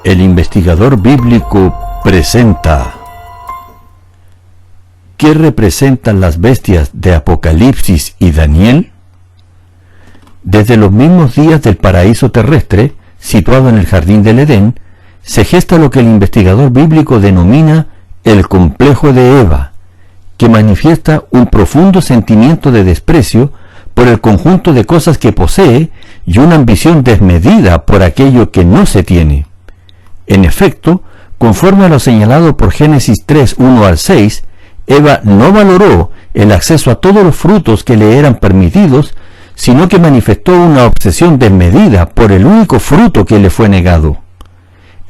El investigador bíblico presenta: ¿qué representan las bestias de Apocalipsis y Daniel? Desde los mismos días del paraíso terrestre, situado en el jardín del Edén, se gesta lo que el investigador bíblico denomina el complejo de Eva, que manifiesta un profundo sentimiento de desprecio por el conjunto de cosas que posee y una ambición desmedida por aquello que no se tiene. En efecto, conforme a lo señalado por Génesis 3, 1 al 6, Eva no valoró el acceso a todos los frutos que le eran permitidos, sino que manifestó una obsesión desmedida por el único fruto que le fue negado.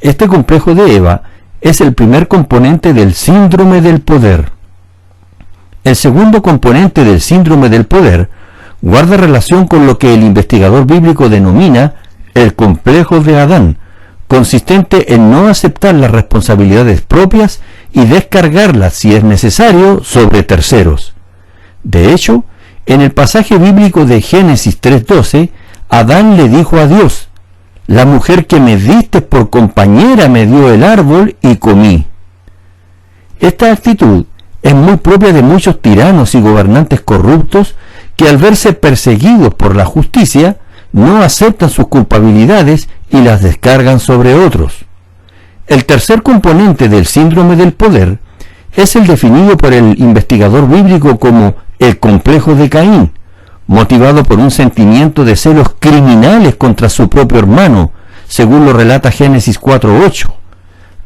Este complejo de Eva es el primer componente del síndrome del poder. El segundo componente del síndrome del poder guarda relación con lo que el investigador bíblico denomina el complejo de Adán, consistente en no aceptar las responsabilidades propias y descargarlas, si es necesario, sobre terceros. De hecho, en el pasaje bíblico de Génesis 3:12, Adán le dijo a Dios: «La mujer que me diste por compañera me dio el árbol y comí». Esta actitud es muy propia de muchos tiranos y gobernantes corruptos que, al verse perseguidos por la justicia, no aceptan sus culpabilidades y las descargan sobre otros. El tercer componente del síndrome del poder es el definido por el investigador bíblico como el complejo de Caín, motivado por un sentimiento de celos criminales contra su propio hermano, según lo relata Génesis 4:8.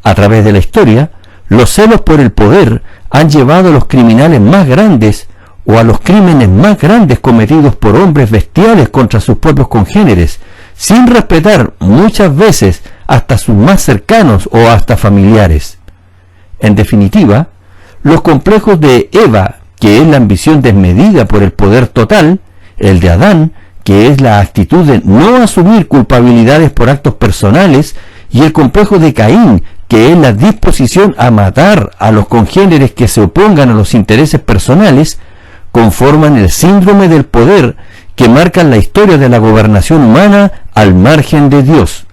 A través de la historia, los celos por el poder han llevado a los criminales más grandes o a los crímenes más grandes cometidos por hombres bestiales contra sus propios congéneres, sin respetar muchas veces hasta sus más cercanos o hasta familiares. En definitiva, los complejos de Eva, que es la ambición desmedida por el poder total, el de Adán, que es la actitud de no asumir culpabilidades por actos personales, y el complejo de Caín, que es la disposición a matar a los congéneres que se opongan a los intereses personales, conforman el síndrome del poder que marca la historia de la gobernación humana al margen de Dios.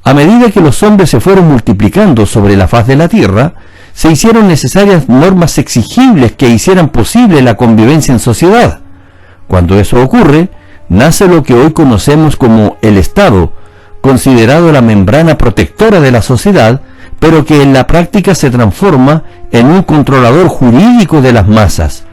A medida que los hombres se fueron multiplicando sobre la faz de la tierra, se hicieron necesarias normas exigibles que hicieran posible la convivencia en sociedad. Cuando eso ocurre, nace lo que hoy conocemos como el Estado, considerado la membrana protectora de la sociedad, pero que en la práctica se transforma en un controlador jurídico de las masas.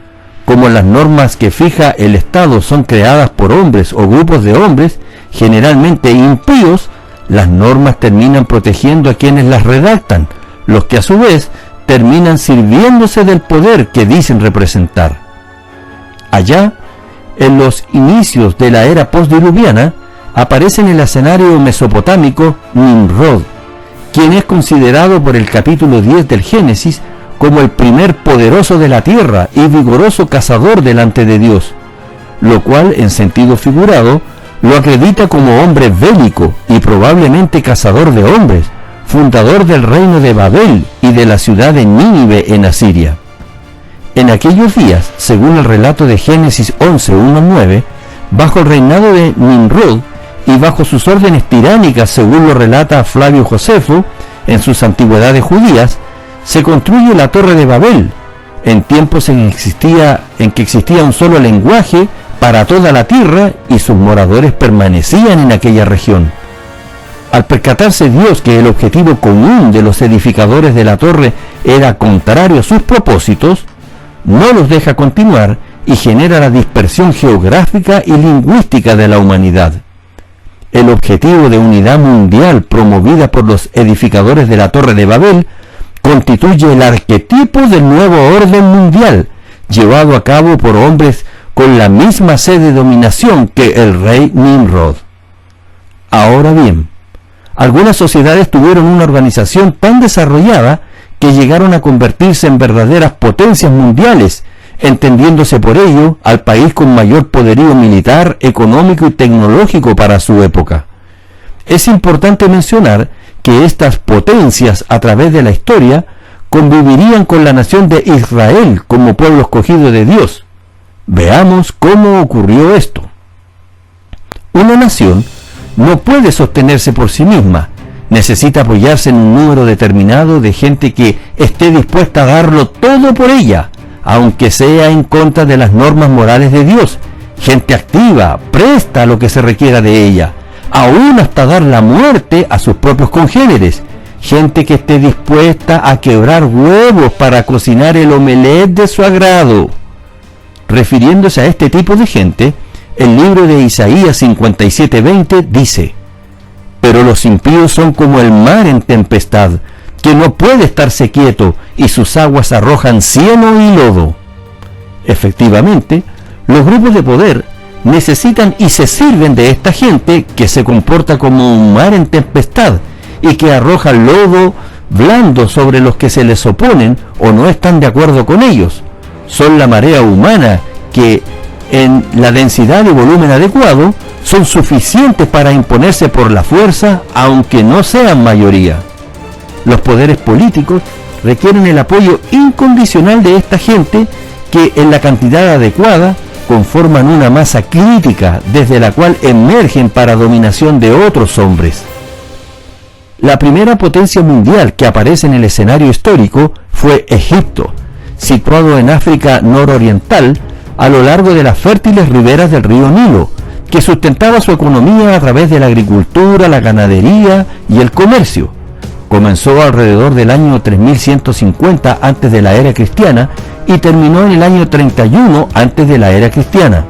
Como las normas que fija el Estado son creadas por hombres o grupos de hombres, generalmente impíos, las normas terminan protegiendo a quienes las redactan, los que a su vez terminan sirviéndose del poder que dicen representar. Allá, en los inicios de la era postdiluviana, aparece en el escenario mesopotámico Nimrod, quien es considerado por el capítulo 10 del Génesis como el primer poderoso de la tierra y vigoroso cazador delante de Dios, lo cual, en sentido figurado, lo acredita como hombre bélico y probablemente cazador de hombres, fundador del reino de Babel y de la ciudad de Nínive en Asiria. En aquellos días, según el relato de Génesis 11, 1-9, bajo el reinado de Nimrod y bajo sus órdenes tiránicas, según lo relata Flavio Josefo en sus Antigüedades Judías, se construye la Torre de Babel, en tiempos en que existía un solo lenguaje para toda la tierra y sus moradores permanecían en aquella región. Al percatarse Dios que el objetivo común de los edificadores de la torre era contrario a sus propósitos, no los deja continuar y genera la dispersión geográfica y lingüística de la humanidad. El objetivo de unidad mundial promovida por los edificadores de la Torre de Babel constituye el arquetipo del nuevo orden mundial, llevado a cabo por hombres con la misma sed de dominación que el rey Nimrod. Ahora bien, algunas sociedades tuvieron una organización tan desarrollada que llegaron a convertirse en verdaderas potencias mundiales, entendiéndose por ello al país con mayor poderío militar, económico y tecnológico para su época. Es importante mencionar que estas potencias a través de la historia convivirían con la nación de Israel como pueblo escogido de Dios. Veamos cómo ocurrió esto. Una nación no puede sostenerse por sí misma, Necesita apoyarse en un número determinado de gente que esté dispuesta a darlo todo por ella, aunque sea en contra de las normas morales de Dios. Gente activa, presta a lo que se requiera de ella, aún hasta dar la muerte a sus propios congéneres. Gente que esté dispuesta a quebrar huevos para cocinar el omelette de su agrado. Refiriéndose a este tipo de gente, el libro de Isaías 57:20 dice: pero los impíos son como el mar en tempestad, que no puede estarse quieto, y sus aguas arrojan cieno y lodo. Efectivamente, los grupos de poder necesitan y se sirven de esta gente que se comporta como un mar en tempestad y que arroja lodo blando sobre los que se les oponen o no están de acuerdo con ellos. Son la marea humana que, en la densidad y volumen adecuado, son suficientes para imponerse por la fuerza, aunque no sean mayoría. Los poderes políticos requieren el apoyo incondicional de esta gente que, en la cantidad adecuada, conforman una masa crítica desde la cual emergen para dominación de otros hombres. La primera potencia mundial que aparece en el escenario histórico fue Egipto, situado en África nororiental, a lo largo de las fértiles riberas del río Nilo, que sustentaba su economía a través de la agricultura, la ganadería y el comercio. Comenzó alrededor del año 3150 antes de la era cristiana y terminó en el año 31 antes de la era cristiana.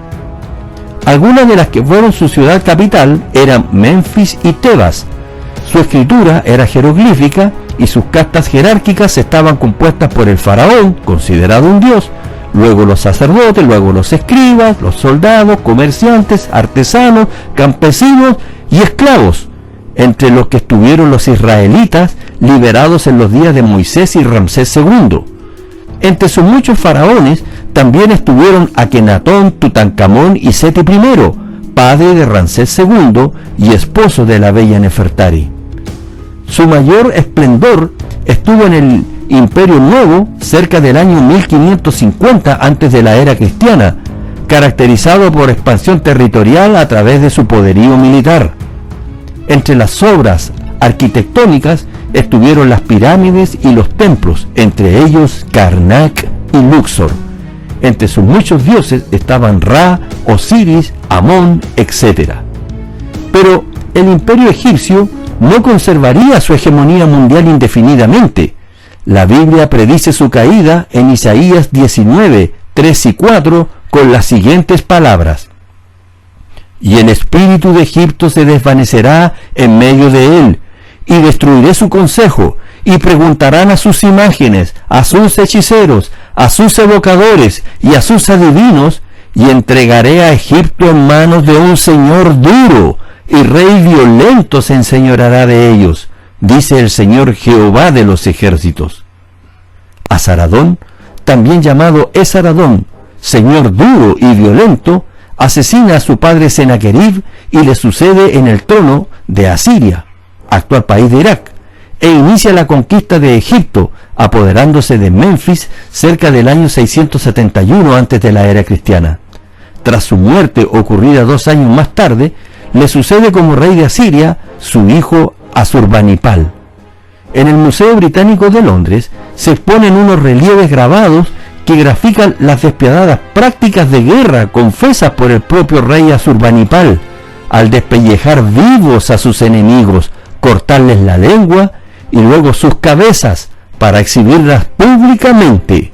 Algunas de las que fueron su ciudad capital eran Memphis y Tebas. Su escritura era jeroglífica y sus castas jerárquicas estaban compuestas por el faraón, considerado un dios, luego los sacerdotes, luego los escribas, los soldados, comerciantes, artesanos, campesinos y esclavos, entre los que estuvieron los israelitas liberados en los días de Moisés y Ramsés II. Entre sus muchos faraones también estuvieron Akenatón, Tutankamón y Seti I, padre de Ramsés II y esposo de la bella Nefertari. Su mayor esplendor estuvo en el Imperio Nuevo cerca del año 1550 antes de la era cristiana, caracterizado por expansión territorial a través de su poderío militar. Entre las obras arquitectónicas estuvieron las pirámides y los templos, entre ellos Karnak y Luxor. Entre sus muchos dioses estaban Ra, Osiris, Amón, etc. Pero el imperio egipcio no conservaría su hegemonía mundial indefinidamente. La Biblia predice su caída en Isaías 19, 3 y 4 con las siguientes palabras: y el espíritu de Egipto se desvanecerá en medio de él, y destruiré su consejo, y preguntarán a sus imágenes, a sus hechiceros, a sus evocadores y a sus adivinos, y entregaré a Egipto en manos de un señor duro, y rey violento se enseñoreará de ellos, dice el Señor Jehová de los ejércitos. Asaradón, también llamado Esaradón, señor duro y violento, asesina a su padre Senaquerib y le sucede en el trono de Asiria, actual país de Irak, e inicia la conquista de Egipto, apoderándose de Memphis cerca del año 671 antes de la era cristiana. Tras su muerte, ocurrida 2 años más tarde, le sucede como rey de Asiria su hijo Asurbanipal. En el Museo Británico de Londres se exponen unos relieves grabados que grafican las despiadadas prácticas de guerra confesas por el propio rey Asurbanipal, al despellejar vivos a sus enemigos, cortarles la lengua y luego sus cabezas para exhibirlas públicamente.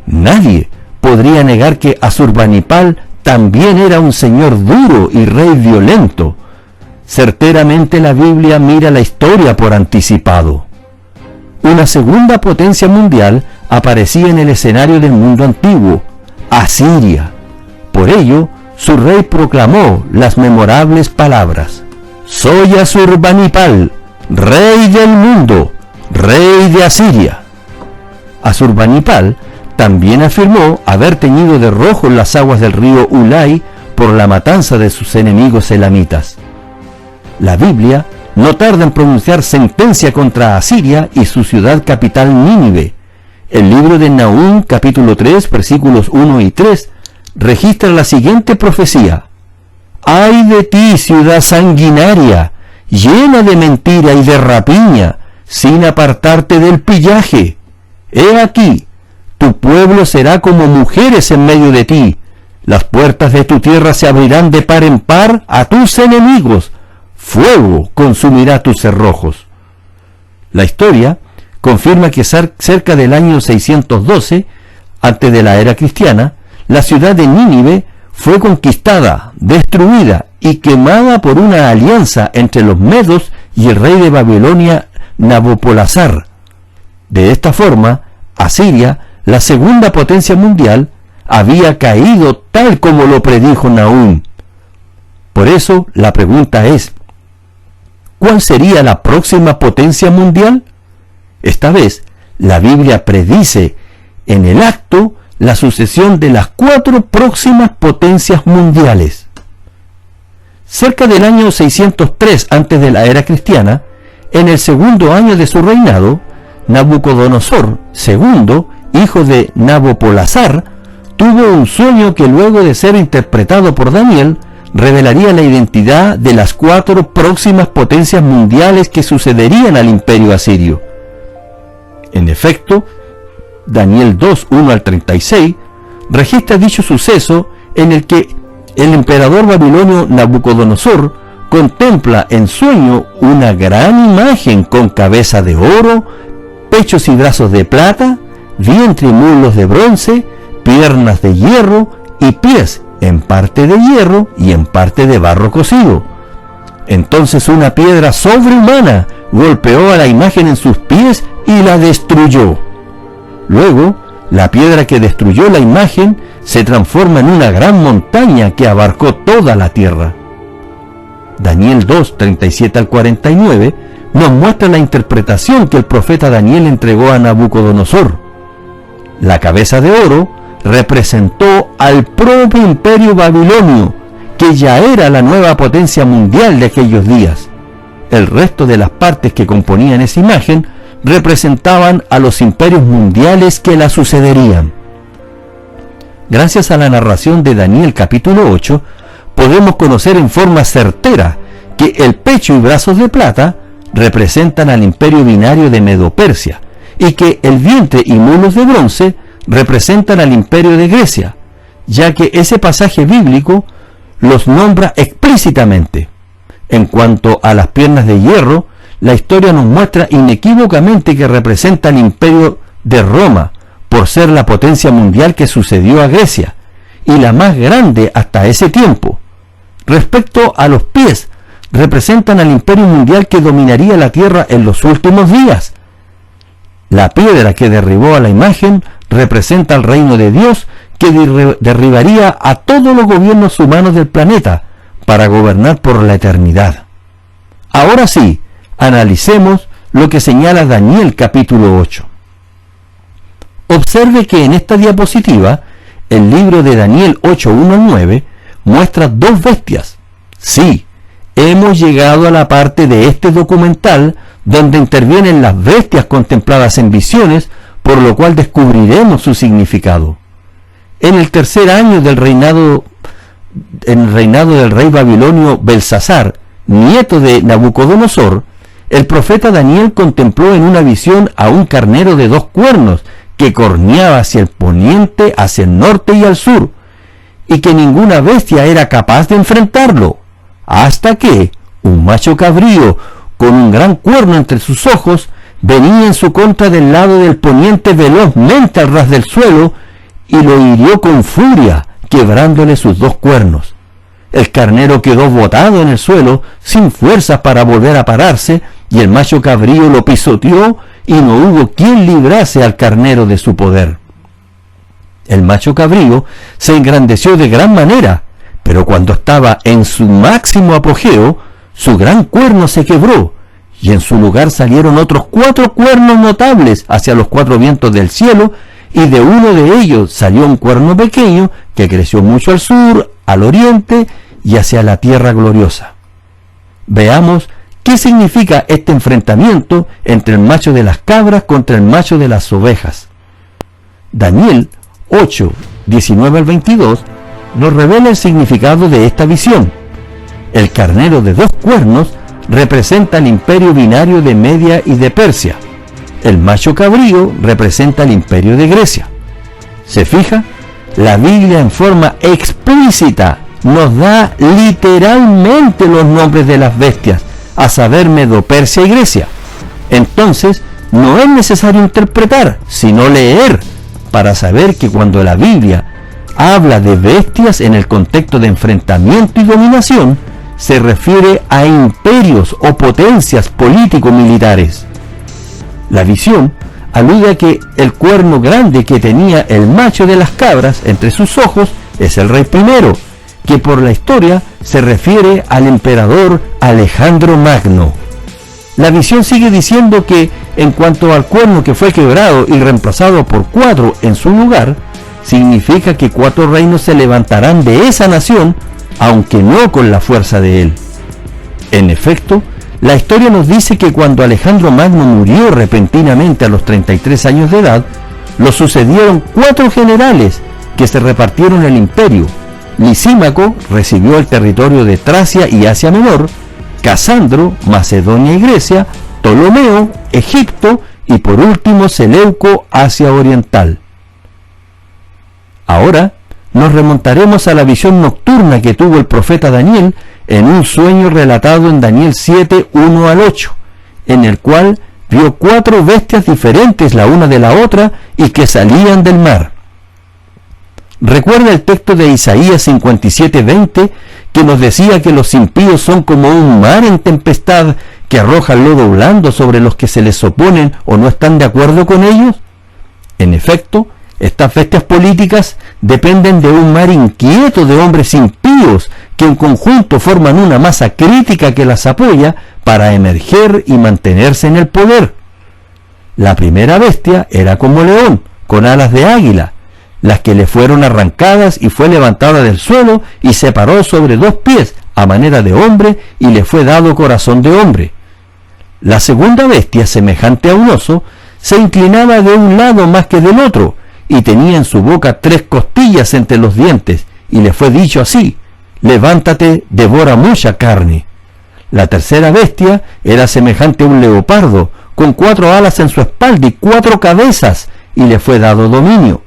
Nadie podría negar que Asurbanipal también era un señor duro y rey violento. Certeramente la Biblia mira la historia por anticipado. Una segunda potencia mundial aparecía en el escenario del mundo antiguo, Asiria. Por ello, su rey proclamó las memorables palabras: soy Asurbanipal, rey del mundo, rey de Asiria. Asurbanipal también afirmó haber teñido de rojo las aguas del río Ulai por la matanza de sus enemigos elamitas. La Biblia no tarda en pronunciar sentencia contra Asiria y su ciudad capital Nínive. El libro de Nahum, capítulo 3, versículos 1 y 3, registra la siguiente profecía: ¡ay de ti, ciudad sanguinaria! llena de mentira y de rapiña, sin apartarte del pillaje. He aquí, tu pueblo será como mujeres en medio de ti. Las puertas de tu tierra se abrirán de par en par a tus enemigos. Fuego consumirá tus cerrojos. La historia confirma que cerca del año 612, antes de la era cristiana, la ciudad de Nínive fue conquistada, destruida y quemada por una alianza entre los medos y el rey de Babilonia, Nabopolassar. De esta forma, Asiria, la segunda potencia mundial, había caído tal como lo predijo Nahum. Por eso la pregunta es, ¿cuál sería la próxima potencia mundial? Esta vez, la Biblia predice en el acto la sucesión de las 4 próximas potencias mundiales. Cerca del año 603 antes de la era cristiana, en el segundo año de su reinado, Nabucodonosor II, hijo de Nabopolassar, tuvo un sueño que luego de ser interpretado por Daniel, revelaría la identidad de las 4 próximas potencias mundiales que sucederían al imperio asirio. En efecto, Daniel 2, 1 al 36, registra dicho suceso en el que el emperador babilonio Nabucodonosor contempla en sueño una gran imagen con cabeza de oro, pechos y brazos de plata, vientre y muslos de bronce, piernas de hierro y pies en parte de hierro y en parte de barro cocido. Entonces una piedra sobrehumana golpeó a la imagen en sus pies y la destruyó. Luego, la piedra que destruyó la imagen se transforma en una gran montaña que abarcó toda la tierra. Daniel 2, 37 al 49 nos muestra la interpretación que el profeta Daniel entregó a Nabucodonosor. La cabeza de oro representó al propio imperio babilonio, que ya era la nueva potencia mundial de aquellos días. El resto de las partes que componían esa imagen representaban a los imperios mundiales que la sucederían. Gracias a la narración de Daniel capítulo 8, podemos conocer en forma certera que el pecho y brazos de plata representan al imperio binario de Medo-Persia y que el vientre y muslos de bronce representan al imperio de Grecia, ya que ese pasaje bíblico los nombra explícitamente. En cuanto a las piernas de hierro, la historia nos muestra inequívocamente que representa al imperio de Roma, por ser la potencia mundial que sucedió a Grecia, y la más grande hasta ese tiempo. Respecto a los pies, representan al imperio mundial que dominaría la tierra en los últimos días. La piedra que derribó a la imagen representa al reino de Dios que derribaría a todos los gobiernos humanos del planeta para gobernar por la eternidad. Ahora sí, analicemos lo que señala Daniel capítulo 8. Observe que en esta diapositiva, el libro de Daniel 8, 1 al 9, muestra 2 bestias. Sí, hemos llegado a la parte de este documental donde intervienen las bestias contempladas en visiones, por lo cual descubriremos su significado. En el tercer año del reinado del rey babilonio Belsasar, nieto de Nabucodonosor, el profeta Daniel contempló en una visión a un carnero de 2 cuernos que corneaba hacia el poniente, hacia el norte y al sur, y que ninguna bestia era capaz de enfrentarlo, hasta que un macho cabrío con un gran cuerno entre sus ojos venía en su contra del lado del poniente velozmente al ras del suelo y lo hirió con furia, quebrándole sus 2 cuernos. El carnero quedó botado en el suelo, sin fuerzas para volver a pararse, y el macho cabrío lo pisoteó y no hubo quien librase al carnero de su poder. El macho cabrío se engrandeció de gran manera, pero cuando estaba en su máximo apogeo, su gran cuerno se quebró, y en su lugar salieron otros 4 cuernos notables hacia los 4 vientos del cielo, y de uno de ellos salió un cuerno pequeño que creció mucho al sur, al oriente y hacia la tierra gloriosa. Veamos qué significa este enfrentamiento entre el macho de las cabras contra el macho de las ovejas. Daniel 8, 19 al 22 nos revela el significado de esta visión. El carnero de 2 cuernos representa el imperio binario de Media y de Persia. El macho cabrío representa el imperio de Grecia. ¿Se fija? La Biblia en forma explícita nos da literalmente los nombres de las bestias, a saber Medo, Persia y Grecia. Entonces, no es necesario interpretar, sino leer, para saber que cuando la Biblia habla de bestias en el contexto de enfrentamiento y dominación, se refiere a imperios o potencias político-militares. La visión alude a que el cuerno grande que tenía el macho de las cabras entre sus ojos es el rey primero, que por la historia se refiere al emperador Alejandro Magno. La visión sigue diciendo que en cuanto al cuerno que fue quebrado y reemplazado por 4 en su lugar, significa que 4 reinos se levantarán de esa nación, aunque no con la fuerza de él. En efecto, la historia nos dice que cuando Alejandro Magno murió repentinamente a los 33 años de edad, lo sucedieron 4 generales que se repartieron el imperio. Lisímaco recibió el territorio de Tracia y Asia Menor, Casandro, Macedonia y Grecia, Ptolomeo, Egipto y por último Seleuco, Asia Oriental. Ahora nos remontaremos a la visión nocturna que tuvo el profeta Daniel en un sueño relatado en Daniel 7, 1 al 8, en el cual vio 4 bestias diferentes la una de la otra y que salían del mar. Recuerda el texto de Isaías 57:20 que nos decía que los impíos son como un mar en tempestad que arroja lodo blando sobre los que se les oponen o no están de acuerdo con ellos. En efecto, estas bestias políticas dependen de un mar inquieto de hombres impíos que en conjunto forman una masa crítica que las apoya para emerger y mantenerse en el poder. La primera bestia era como león, con alas de águila, las que le fueron arrancadas y fue levantada del suelo y se paró sobre 2 pies a manera de hombre y le fue dado corazón de hombre. La segunda bestia, semejante a un oso, se inclinaba de un lado más que del otro y tenía en su boca 3 costillas entre los dientes y le fue dicho así: levántate, devora mucha carne. La tercera bestia era semejante a un leopardo, con 4 alas en su espalda y 4 cabezas, y le fue dado dominio.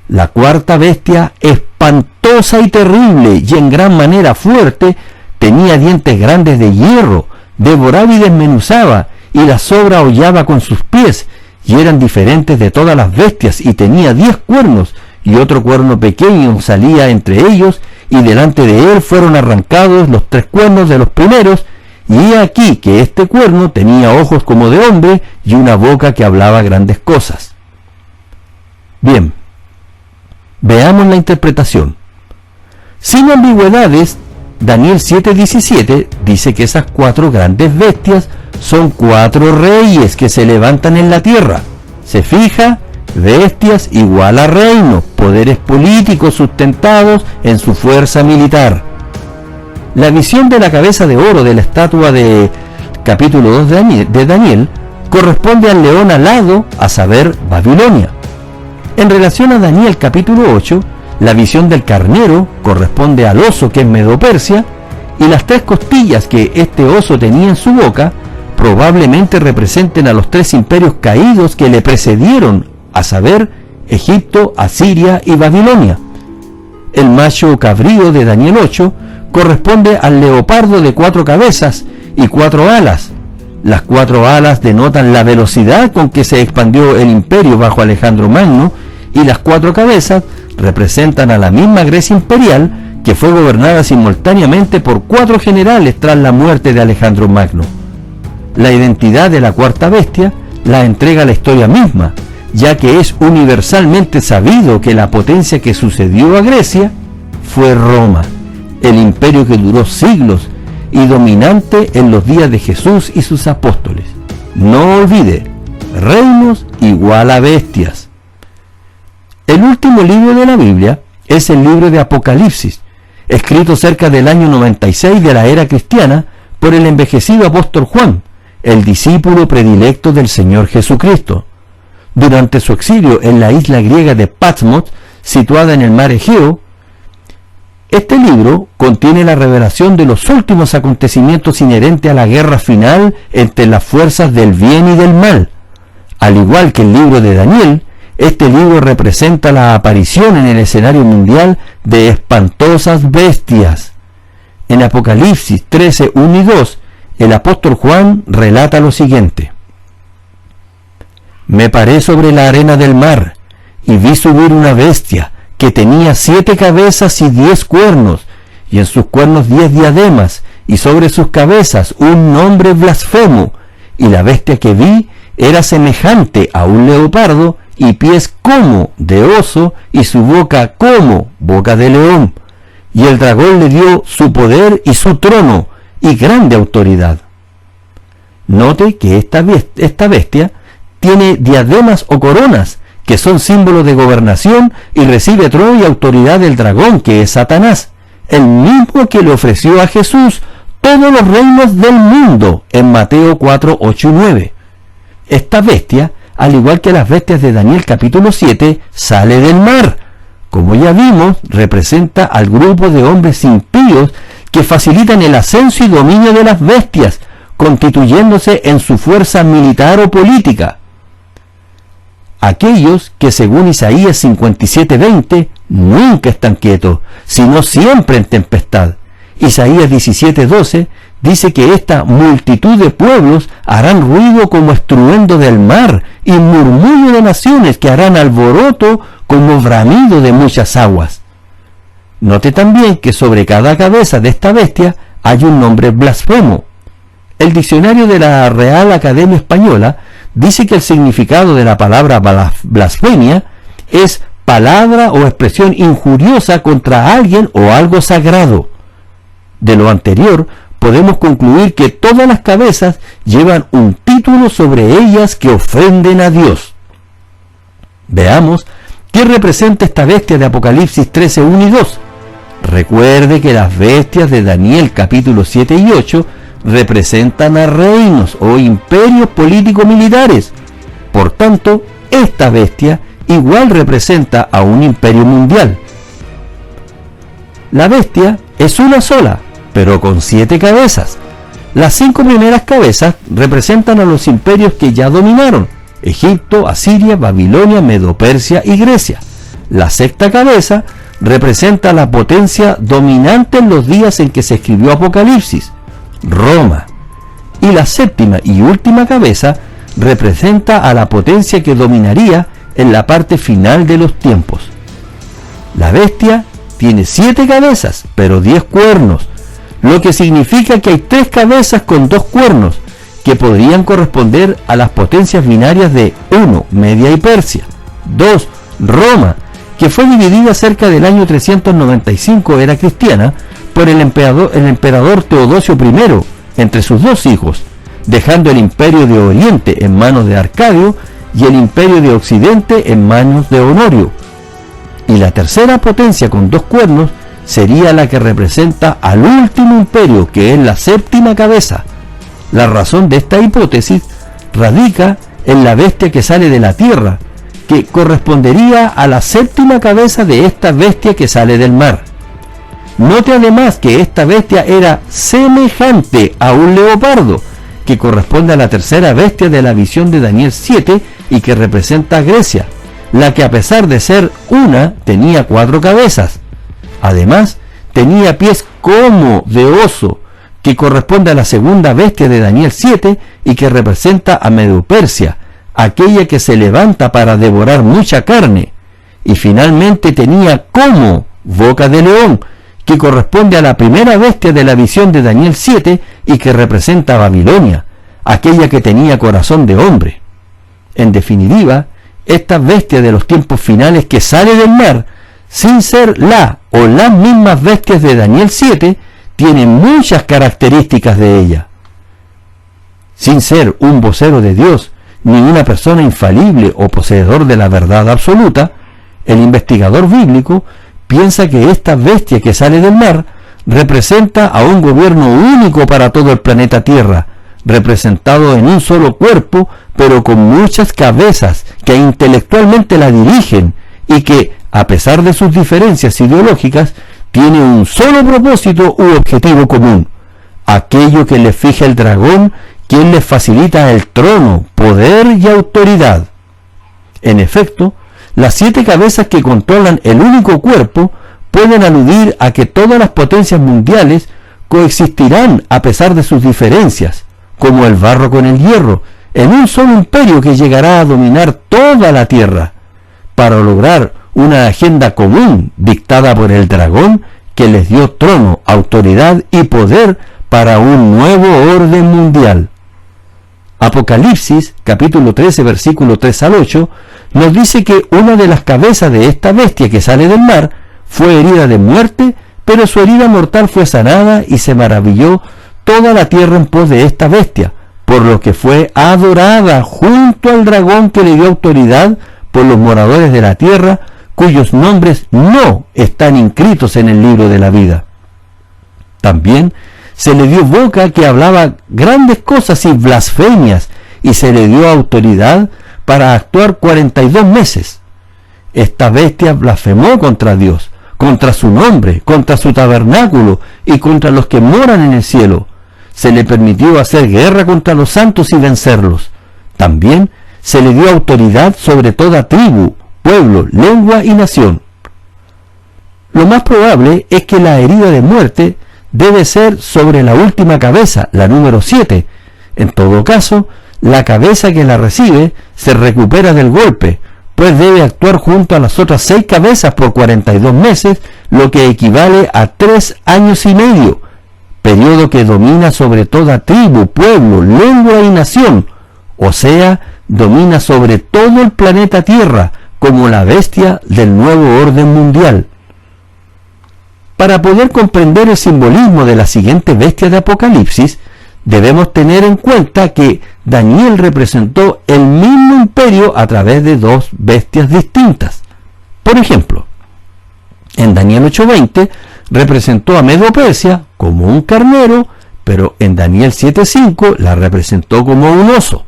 La cuarta bestia, espantosa y terrible y en gran manera fuerte, tenía dientes grandes de hierro, devoraba y desmenuzaba, y la sobra hollaba con sus pies, y eran diferentes de todas las bestias, y tenía 10 cuernos, y otro cuerno pequeño salía entre ellos, y delante de él fueron arrancados los 3 cuernos de los primeros, y he aquí que este cuerno tenía ojos como de hombre, y una boca que hablaba grandes cosas. Bien, veamos la interpretación. Sin ambigüedades, Daniel 7:17 dice que esas 4 grandes bestias son 4 reyes que se levantan en la tierra. ¿Se fija? Bestias igual a reinos, poderes políticos sustentados en su fuerza militar. La visión de la cabeza de oro de la estatua de capítulo 2 de Daniel corresponde al león alado, a saber, Babilonia. En relación a Daniel capítulo 8, la visión del carnero corresponde al oso, que es Medo-Persia, y las 3 costillas que este oso tenía en su boca probablemente representen a los 3 imperios caídos que le precedieron, a saber, Egipto, Asiria y Babilonia. El macho cabrío de Daniel 8 corresponde al leopardo de 4 cabezas y 4 alas. Las 4 alas denotan la velocidad con que se expandió el imperio bajo Alejandro Magno, y las 4 cabezas representan a la misma Grecia imperial que fue gobernada simultáneamente por 4 generales tras la muerte de Alejandro Magno. La identidad de la cuarta bestia la entrega la historia misma, ya que es universalmente sabido que la potencia que sucedió a Grecia fue Roma, el imperio que duró siglos y dominante en los días de Jesús y sus apóstoles. No olvide, reinos igual a bestias. El último libro de la Biblia es el libro de Apocalipsis, escrito cerca del año 96 de la era cristiana por el envejecido apóstol Juan, el discípulo predilecto del Señor Jesucristo. Durante su exilio en la isla griega de Patmos, situada en el mar Egeo, Este libro contiene la revelación de los últimos acontecimientos inherentes a la guerra final entre las fuerzas del bien y del mal. Al igual que el libro de Daniel, este libro representa la aparición en el escenario mundial de espantosas bestias. En Apocalipsis 13, 1 y 2, el apóstol Juan relata lo siguiente: Me paré sobre la arena del mar, y vi subir una bestia, que tenía 7 cabezas y 10 cuernos, y en sus cuernos 10 diademas, y sobre sus cabezas un nombre blasfemo, y la bestia que vi era semejante a un leopardo, y pies como de oso, y su boca como boca de león. Y el dragón le dio su poder y su trono, y grande autoridad. Note que esta bestia tiene diademas o coronas, que son símbolos de gobernación, y recibe trono y autoridad del dragón, que es Satanás, el mismo que le ofreció a Jesús todos los reinos del mundo, en Mateo 4, 8 y 9. Esta bestia, al igual que las bestias de Daniel capítulo 7, sale del mar. Como ya vimos, representa al grupo de hombres impíos que facilitan el ascenso y dominio de las bestias, constituyéndose en su fuerza militar o política. Aquellos que, según Isaías 57:20, nunca están quietos, sino siempre en tempestad. Isaías 17:12 dice que esta multitud de pueblos harán ruido como estruendo del mar, y murmullo de naciones que harán alboroto como bramido de muchas aguas. Note también que sobre cada cabeza de esta bestia hay un nombre blasfemo. El diccionario de la Real Academia Española dice que el significado de la palabra blasfemia es palabra o expresión injuriosa contra alguien o algo sagrado. De lo anterior, podemos concluir que todas las cabezas llevan un título sobre ellas que ofenden a Dios. Veamos qué representa esta bestia de Apocalipsis 13, 1 y 2. Recuerde que las bestias de Daniel capítulo 7 y 8 representan a reinos o imperios político-militares. Por tanto, esta bestia igual representa a un imperio mundial. La bestia es una sola, pero con 7 cabezas. Las 5 primeras cabezas representan a los imperios que ya dominaron: Egipto, Asiria, Babilonia, Medo-Persia y Grecia. La 6ª cabeza representa la potencia dominante en los días en que se escribió Apocalipsis: Roma. Y la 7ª y última cabeza representa a la potencia que dominaría en la parte final de los tiempos. La bestia tiene 7 cabezas, pero 10 cuernos, lo que significa que hay 3 cabezas con 2 cuernos, que podrían corresponder a las potencias binarias de 1. Media y Persia, 2. Roma, que fue dividida cerca del año 395 era cristiana por el emperador Teodosio I entre sus 2 hijos, dejando el imperio de Oriente en manos de Arcadio y el imperio de Occidente en manos de Honorio. Y la tercera potencia con 2 cuernos sería la que representa al último imperio, que es la 7ª cabeza. La razón de esta hipótesis radica en la bestia que sale de la tierra, que correspondería a la 7ª cabeza de esta bestia que sale del mar. Note además que esta bestia era semejante a un leopardo, que corresponde a la tercera bestia de la visión de Daniel 7 y que representa a Grecia, la que a pesar de ser una, tenía 4 cabezas. Además, tenía pies como de oso, que corresponde a la segunda bestia de Daniel 7 y que representa a Medo-Persia, aquella que se levanta para devorar mucha carne. Y finalmente tenía como boca de león, que corresponde a la primera bestia de la visión de Daniel 7 y que representa a Babilonia, aquella que tenía corazón de hombre. En definitiva, esta bestia de los tiempos finales que sale del mar, sin ser la o las mismas bestias de Daniel 7, tiene muchas características de ella. Sin ser un vocero de Dios, ni una persona infalible o poseedor de la verdad absoluta, el investigador bíblico piensa que esta bestia que sale del mar representa a un gobierno único para todo el planeta Tierra, representado en un solo cuerpo, pero con muchas cabezas que intelectualmente la dirigen y que, a pesar de sus diferencias ideológicas, tiene un solo propósito u objetivo común, aquello que le fija el dragón, quien les facilita el trono, poder y autoridad. En efecto, las 7 cabezas que controlan el único cuerpo pueden aludir a que todas las potencias mundiales coexistirán a pesar de sus diferencias, como el barro con el hierro, en un solo imperio que llegará a dominar toda la tierra, para lograr una agenda común dictada por el dragón que les dio trono, autoridad y poder para un nuevo orden mundial. Apocalipsis, capítulo 13, versículo 3 al 8, nos dice que una de las cabezas de esta bestia que sale del mar fue herida de muerte, pero su herida mortal fue sanada y se maravilló toda la tierra en pos de esta bestia, por lo que fue adorada junto al dragón que le dio autoridad por los moradores de la tierra, cuyos nombres no están inscritos en el libro de la vida. También se le dio boca que hablaba grandes cosas y blasfemias, y se le dio autoridad para actuar 42 meses. Esta bestia blasfemó contra Dios, contra su nombre, contra su tabernáculo y contra los que moran en el cielo. Se le permitió hacer guerra contra los santos y vencerlos. También se le dio autoridad sobre toda tribu, pueblo, lengua y nación. Lo más probable es que la herida de muerte debe ser sobre la última cabeza, la número 7. En todo caso, la cabeza que la recibe se recupera del golpe, pues debe actuar junto a las otras 6 cabezas por 42 meses, lo que equivale a 3 años y medio, periodo que domina sobre toda tribu, pueblo, lengua y nación, o sea, domina sobre todo el planeta Tierra, como la bestia del nuevo orden mundial. Para poder comprender el simbolismo de la siguiente bestia de Apocalipsis, debemos tener en cuenta que Daniel representó el mismo imperio a través de 2 bestias distintas. Por ejemplo, en Daniel 8:20 representó a Medo-Persia como un carnero, pero en Daniel 7:5 la representó como un oso.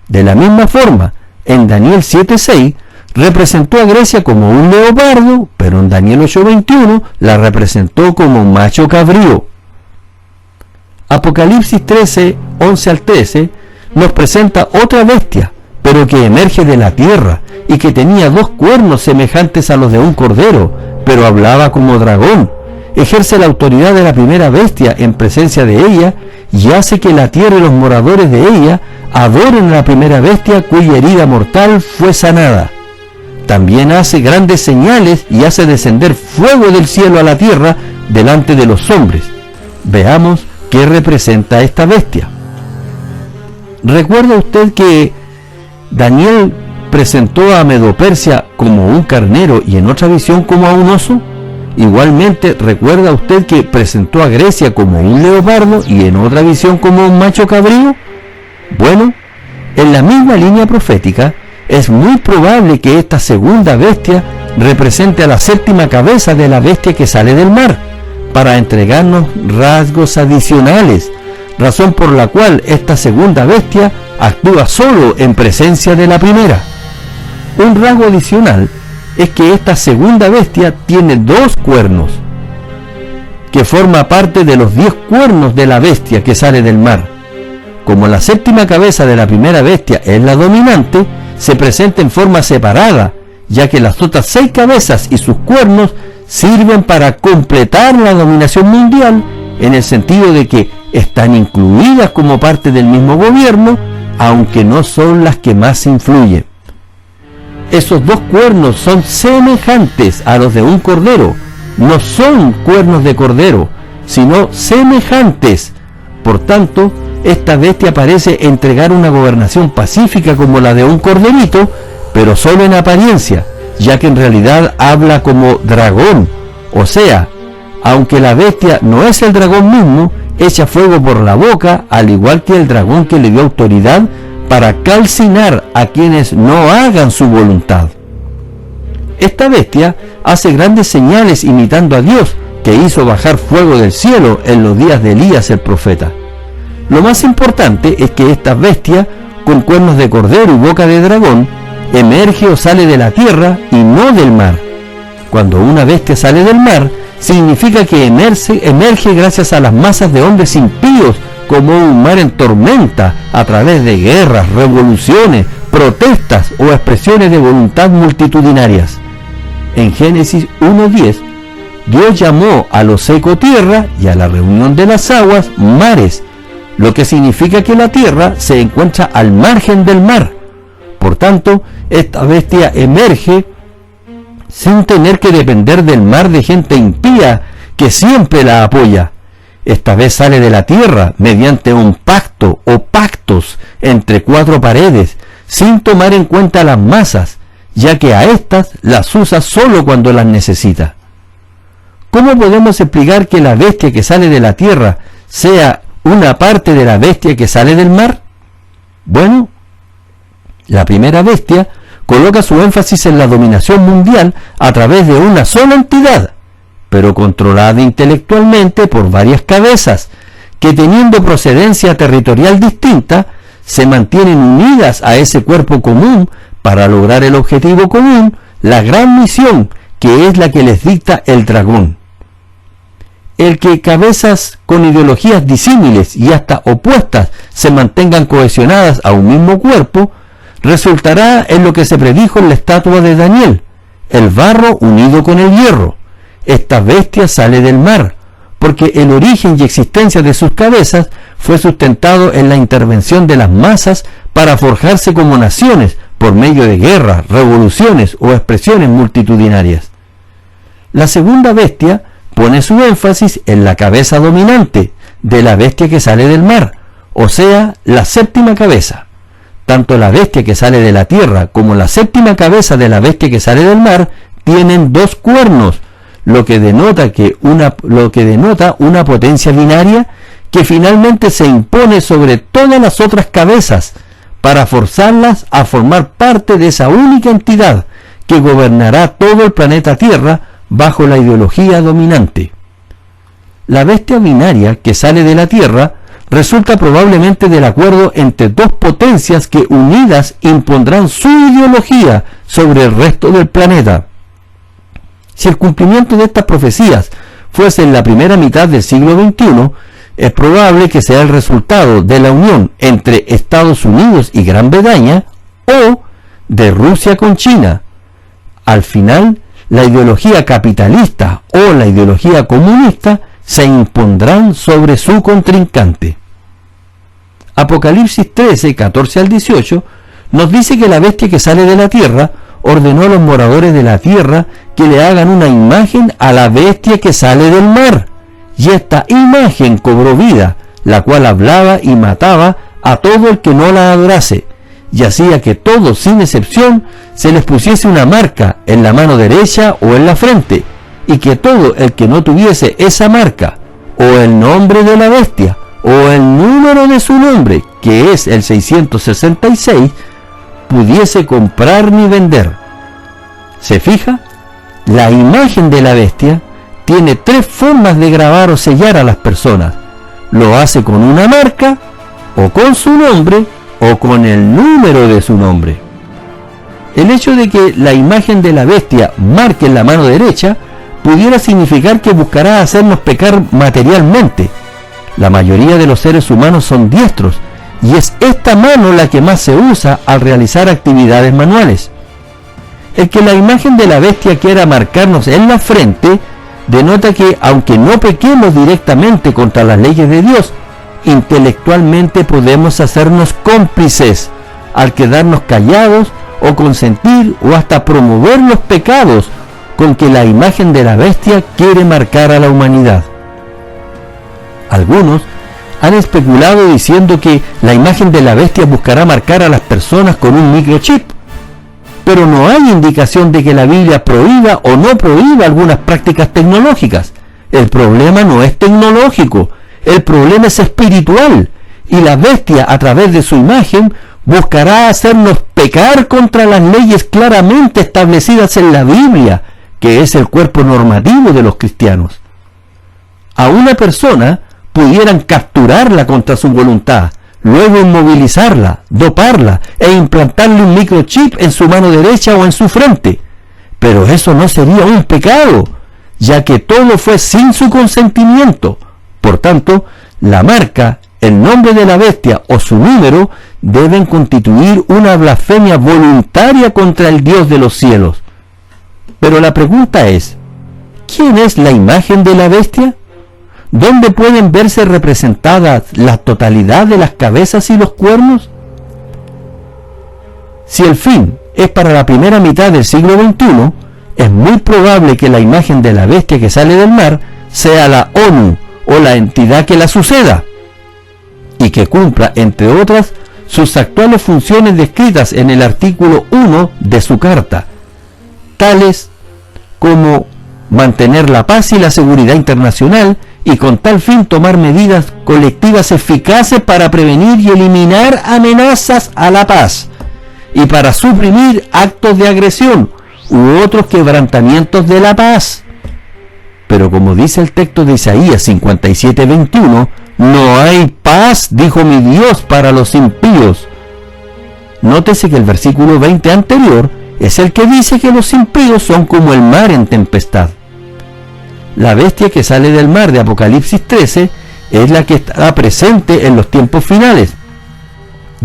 De la misma forma, en Daniel 7:6 representó a Grecia como un leopardo, pero en Daniel 8:21 la representó como un macho cabrío. Apocalipsis 13, 11 al 13 nos presenta otra bestia, pero que emerge de la tierra y que tenía 2 cuernos semejantes a los de un cordero, pero hablaba como dragón. Ejerce la autoridad de la primera bestia en presencia de ella y hace que la tierra y los moradores de ella adoren a la primera bestia cuya herida mortal fue sanada. También hace grandes señales y hace descender fuego del cielo a la tierra delante de los hombres. Veamos qué representa esta bestia. ¿Recuerda usted que Daniel presentó a Medo-Persia como un carnero y en otra visión como a un oso? Igualmente, ¿recuerda usted que presentó a Grecia como un leopardo y en otra visión como un macho cabrío? Bueno, en la misma línea profética, es muy probable que esta segunda bestia represente a la 7ª cabeza de la bestia que sale del mar, para entregarnos rasgos adicionales, razón por la cual esta segunda bestia actúa solo en presencia de la primera. Un rasgo adicional es que esta segunda bestia tiene 2 cuernos, que forma parte de los 10 cuernos de la bestia que sale del mar. Como la 7ª cabeza de la primera bestia es la dominante, se presenta en forma separada, ya que las otras 6 cabezas y sus cuernos sirven para completar la dominación mundial, en el sentido de que están incluidas como parte del mismo gobierno, aunque no son las que más influyen. Esos 2 cuernos son semejantes a los de un cordero, no son cuernos de cordero, sino semejantes. Por tanto, esta bestia parece entregar una gobernación pacífica como la de un corderito, pero solo en apariencia, ya que en realidad habla como dragón. O sea, aunque la bestia no es el dragón mismo, echa fuego por la boca, al igual que el dragón que le dio autoridad para calcinar a quienes no hagan su voluntad. Esta bestia hace grandes señales imitando a Dios, que hizo bajar fuego del cielo en los días de Elías el profeta. Lo más importante es que esta bestia, con cuernos de cordero y boca de dragón, emerge o sale de la tierra y no del mar. Cuando una bestia sale del mar, significa que emerge gracias a las masas de hombres impíos como un mar en tormenta a través de guerras, revoluciones, protestas o expresiones de voluntad multitudinarias. En Génesis 1:10, Dios llamó a lo seco tierra y a la reunión de las aguas mares, lo que significa que la tierra se encuentra al margen del mar. Por tanto, esta bestia emerge sin tener que depender del mar de gente impía que siempre la apoya. Esta vez sale de la tierra mediante un pacto o pactos entre cuatro paredes, sin tomar en cuenta las masas, ya que a estas las usa solo cuando las necesita. ¿Cómo podemos explicar que la bestia que sale de la tierra sea una parte de la bestia que sale del mar? Bueno, la primera bestia coloca su énfasis en la dominación mundial a través de una sola entidad, pero controlada intelectualmente por varias cabezas, que teniendo procedencia territorial distinta, se mantienen unidas a ese cuerpo común para lograr el objetivo común, la gran misión, que es la que les dicta el dragón. El que cabezas con ideologías disímiles y hasta opuestas se mantengan cohesionadas a un mismo cuerpo, resultará en lo que se predijo en la estatua de Daniel, el barro unido con el hierro. Esta bestia sale del mar, porque el origen y existencia de sus cabezas fue sustentado en la intervención de las masas para forjarse como naciones por medio de guerras, revoluciones o expresiones multitudinarias. La segunda bestia pone su énfasis en la cabeza dominante de la bestia que sale del mar, o sea, la séptima cabeza. Tanto la bestia que sale de la tierra como la séptima cabeza de la bestia que sale del mar tienen dos cuernos, lo que denota una potencia binaria que finalmente se impone sobre todas las otras cabezas para forzarlas a formar parte de esa única entidad que gobernará todo el planeta Tierra bajo la ideología dominante. La bestia binaria que sale de la Tierra resulta probablemente del acuerdo entre dos potencias que unidas impondrán su ideología sobre el resto del planeta. Si el cumplimiento de estas profecías fuese en la primera mitad del siglo XXI, es probable que sea el resultado de la unión entre Estados Unidos y Gran Bretaña o de Rusia con China. Al final, la ideología capitalista o la ideología comunista se impondrán sobre su contrincante. Apocalipsis 13, 14 al 18 nos dice que la bestia que sale de la tierra ordenó a los moradores de la tierra que le hagan una imagen a la bestia que sale del mar, y esta imagen cobró vida, la cual hablaba y mataba a todo el que no la adorase, y hacía que todos sin excepción se les pusiese una marca en la mano derecha o en la frente, y que todo el que no tuviese esa marca, o el nombre de la bestia, o el número de su nombre, que es el 666, pudiese comprar ni vender. ¿Se fija? La imagen de la bestia tiene tres formas de grabar o sellar a las personas. Lo hace con una marca, o con su nombre, o con el número de su nombre. El hecho de que la imagen de la bestia marque en la mano derecha pudiera significar que buscará hacernos pecar materialmente. La mayoría de los seres humanos son diestros, y es esta mano la que más se usa al realizar actividades manuales. El que la imagen de la bestia quiera marcarnos en la frente denota que, aunque no pequemos directamente contra las leyes de Dios, intelectualmente podemos hacernos cómplices al quedarnos callados o consentir o hasta promover los pecados con que la imagen de la bestia quiere marcar a la humanidad. Algunos han especulado diciendo que la imagen de la bestia buscará marcar a las personas con un microchip, pero no hay indicación de que la Biblia prohíba o no prohíba algunas prácticas tecnológicas. El problema no es tecnológico, el problema es espiritual, y la bestia a través de su imagen buscará hacernos pecar contra las leyes claramente establecidas en la Biblia, que es el cuerpo normativo de los cristianos. A una persona pudieran capturarla contra su voluntad, luego inmovilizarla, doparla e implantarle un microchip en su mano derecha o en su frente. Pero eso no sería un pecado. ya que todo fue sin su consentimiento. Por tanto, la marca, el nombre de la bestia o su número deben constituir una blasfemia voluntaria contra el Dios de los cielos. Pero la pregunta es, ¿quién es la imagen de la bestia? ¿Dónde pueden verse representadas la totalidad de las cabezas y los cuernos? Si el fin es para la primera mitad del siglo XXI, es muy probable que la imagen de la bestia que sale del mar sea la ONU o la entidad que la suceda, y que cumpla, entre otras, sus actuales funciones descritas en el artículo 1 de su carta, tales como mantener la paz y la seguridad internacional y con tal fin tomar medidas colectivas eficaces para prevenir y eliminar amenazas a la paz y para suprimir actos de agresión u otros quebrantamientos de la paz. Pero como dice el texto de Isaías 57:21, no hay paz, dijo mi Dios, para los impíos. Nótese que el versículo 20 anterior es el que dice que los impíos son como el mar en tempestad. La bestia que sale del mar de Apocalipsis 13 es la que estará presente en los tiempos finales.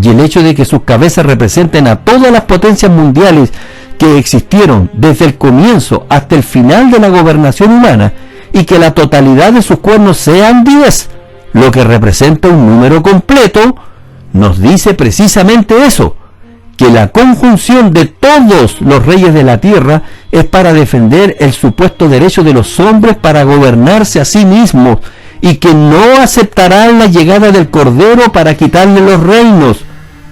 Y el hecho de que sus cabezas representen a todas las potencias mundiales que existieron desde el comienzo hasta el final de la gobernación humana y que la totalidad de sus cuernos sean 10, lo que representa un número completo, nos dice precisamente eso, que la conjunción de todos los reyes de la tierra es para defender el supuesto derecho de los hombres para gobernarse a sí mismos y que no aceptarán la llegada del Cordero para quitarle los reinos,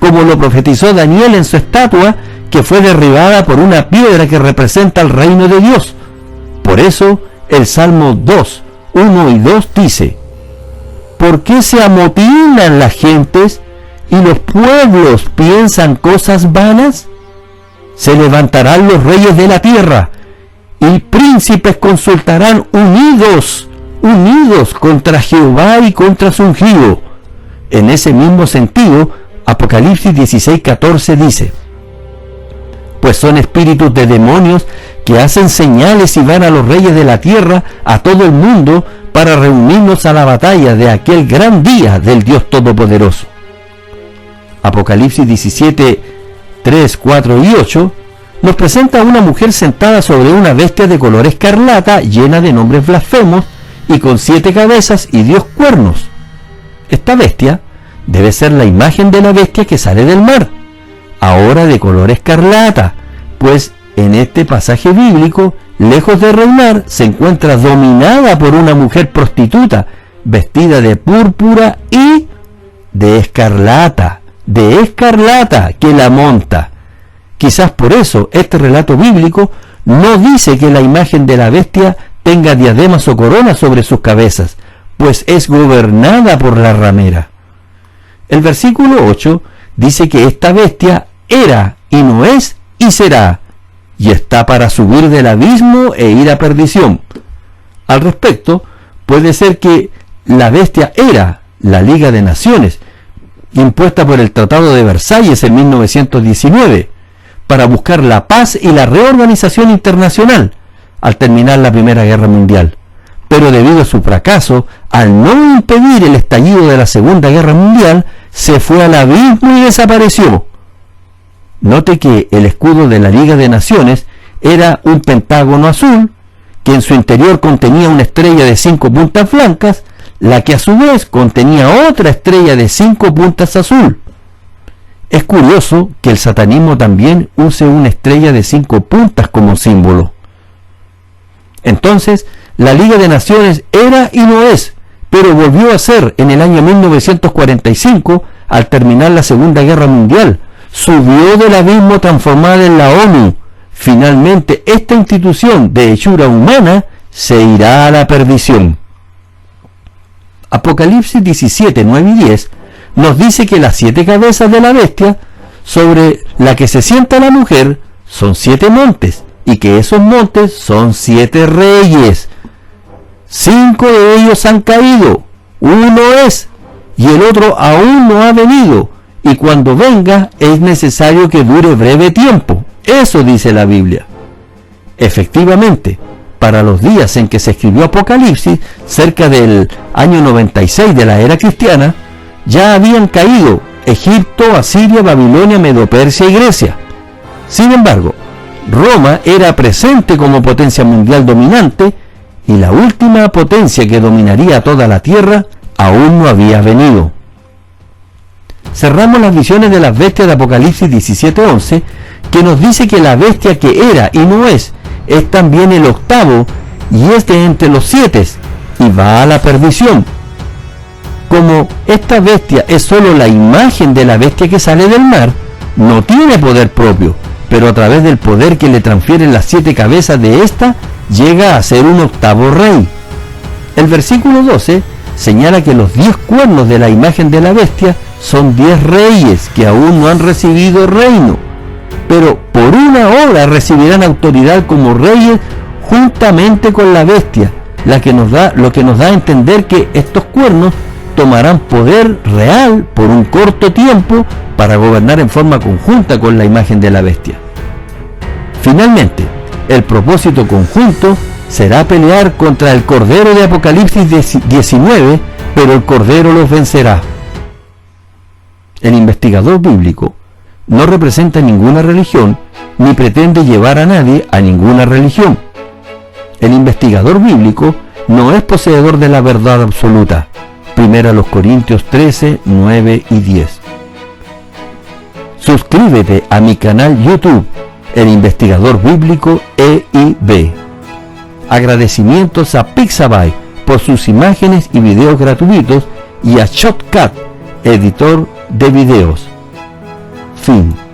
como lo profetizó Daniel en su estatua, que fue derribada por una piedra que representa el reino de Dios. Por eso, el Salmo 2, 1 y 2 dice: ¿por qué se amotinan las gentes y los pueblos piensan cosas vanas? Se levantarán los reyes de la tierra, y príncipes consultarán unidos contra Jehová y contra su ungido. En ese mismo sentido, Apocalipsis 16:14 dice: pues son espíritus de demonios que hacen señales y van a los reyes de la tierra, a todo el mundo, para reunirnos a la batalla de aquel gran día del Dios Todopoderoso. Apocalipsis 17, 3, 4 y 8 nos presenta a una mujer sentada sobre una bestia de color escarlata, llena de nombres blasfemos y con 7 cabezas y 10 cuernos. Esta bestia debe ser la imagen de la bestia que sale del mar, ahora de color escarlata, pues en este pasaje bíblico, lejos de reinar, se encuentra dominada por una mujer prostituta, vestida de púrpura y de escarlata, que la monta. Quizás por eso este relato bíblico no dice que la imagen de la bestia tenga diademas o coronas sobre sus cabezas, pues es gobernada por la ramera. El versículo 8 dice que esta bestia era y no es y será, y está para subir del abismo e ir a perdición. Al respecto, puede ser que la bestia era la Liga de Naciones, impuesta por el Tratado de Versalles en 1919, para buscar la paz y la reorganización internacional al terminar la Primera Guerra Mundial. Pero debido a su fracaso, al no impedir el estallido de la Segunda Guerra Mundial, se fue al abismo y desapareció. Note que el escudo de la Liga de Naciones era un pentágono azul, que en su interior contenía una estrella de 5 puntas blancas, la que a su vez contenía otra estrella de 5 puntas azul. Es curioso que el satanismo también use una estrella de 5 puntas como símbolo. Entonces, la Liga de Naciones era y no es, pero volvió a ser en el año 1945, al terminar la Segunda Guerra Mundial. Subió del abismo transformada en la ONU. Finalmente, esta institución de hechura humana se irá a la perdición. Apocalipsis 17, 9 y 10 nos dice que las 7 cabezas de la bestia sobre la que se sienta la mujer son 7 montes, y que esos montes son 7 reyes. 5 de ellos han caído, uno es, y el otro aún no ha venido, y cuando venga es necesario que dure breve tiempo. Eso dice la Biblia. Efectivamente, para los días en que se escribió Apocalipsis, cerca del año 96 de la era cristiana, ya habían caído Egipto, Asiria, Babilonia, Medo-Persia y Grecia. Sin embargo, Roma era presente como potencia mundial dominante y la última potencia que dominaría toda la tierra aún no había venido. Cerramos las visiones de las bestias de Apocalipsis 17:11, que nos dice que la bestia que era y no es también el octavo y es de entre los 7 y va a la perdición. Como esta bestia es solo la imagen de la bestia que sale del mar, no tiene poder propio, pero a través del poder que le transfieren las 7 cabezas de esta, llega a ser un octavo rey. El versículo 12 señala que los 10 cuernos de la imagen de la bestia son 10 reyes que aún no han recibido reino, pero por una hora recibirán autoridad como reyes juntamente con la bestia, lo que nos da a entender que estos cuernos tomarán poder real por un corto tiempo para gobernar en forma conjunta con la imagen de la bestia. Finalmente, el propósito conjunto será pelear contra el Cordero de Apocalipsis 19, pero el Cordero los vencerá. El investigador bíblico no representa ninguna religión ni pretende llevar a nadie a ninguna religión. El investigador bíblico no es poseedor de la verdad absoluta. 1 Corintios 13, 9 y 10. Suscríbete a mi canal YouTube, El Investigador Bíblico EIB. Agradecimientos a Pixabay por sus imágenes y videos gratuitos y a Shotcut, editor de videos. Fin.